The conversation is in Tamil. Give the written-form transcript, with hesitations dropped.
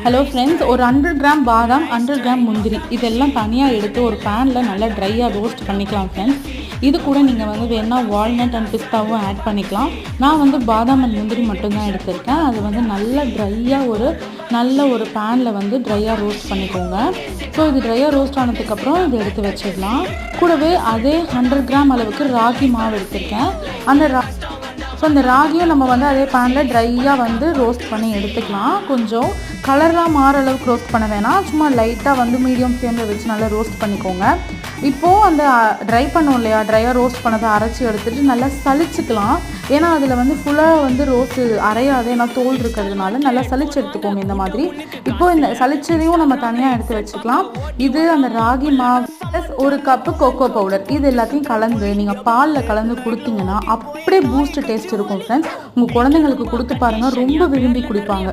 ஹலோ ஃப்ரெண்ட்ஸ், ஒரு 100 கிராம் பாதாம், 100 கிராம் முந்திரி இதெல்லாம் தனியாக எடுத்து ஒரு பேனில் நல்லா ட்ரையாக ரோஸ்ட் பண்ணிக்கலாம் ஃப்ரெண்ட்ஸ். இது கூட நீங்கள் வந்து வேணா வால்நட் அண்ட் பிஸ்தாவும் ஆட் பண்ணிக்கலாம். நான் வந்து பாதாம் அண்ட் முந்திரி மட்டும்தான் எடுத்திருக்கேன். அது வந்து நல்லா ட்ரையாக நல்ல ஒரு பேனில் வந்து ட்ரையாக ரோஸ்ட் பண்ணிக்கோங்க. ஸோ இது ட்ரையாக ரோஸ்ட் ஆனதுக்கப்புறம் இது எடுத்து வச்சிடலாம். கூடவே அதே 100 கிராம் அளவுக்கு ராகி மாவு எடுத்திருக்கேன். அந்த ராகியும் நம்ம வந்து அதே பேனில் ட்ரையாக வந்து ரோஸ்ட் பண்ணி எடுத்துக்கலாம். கொஞ்சம் கலர்லாம் மாற அளவுக்கு ரோஸ்ட் பண்ண வேணாம், சும்மா லைட்டாக வந்து மீடியம் ஃப்ளேமில் வச்சு நல்லா ரோஸ்ட் பண்ணிக்கோங்க. இப்போது அந்த ட்ரை பண்ணோம் இல்லையா, ட்ரையாக ரோஸ்ட் பண்ணதை அரைச்சி எடுத்துகிட்டு நல்லா சலிச்சுக்கலாம். ஏன்னா அதில் வந்து ஃபுல்லாக வந்து ரோஸ்ட்டு அரையாது, ஏன்னா தோல் இருக்கிறதுனால நல்லா சலிச்சு எடுத்துக்கோங்க இந்த மாதிரி. இப்போது இந்த சலிச்சதையும் நம்ம தனியாக எடுத்து வச்சுக்கலாம். இது அந்த ராகி மாவு ப்ளஸ் 1 கப்பு கோகோ பவுடர், இது எல்லாத்தையும் கலந்து நீங்கள் பாலில் கலந்து கொடுத்தீங்கன்னா அப்படியே பூஸ்ட் டேஸ்ட் இருக்கும் ஃப்ரெண்ட்ஸ். உங்கள் குழந்தைங்களுக்கு கொடுத்து பாருங்கள், ரொம்ப விரும்பி குடிப்பாங்க.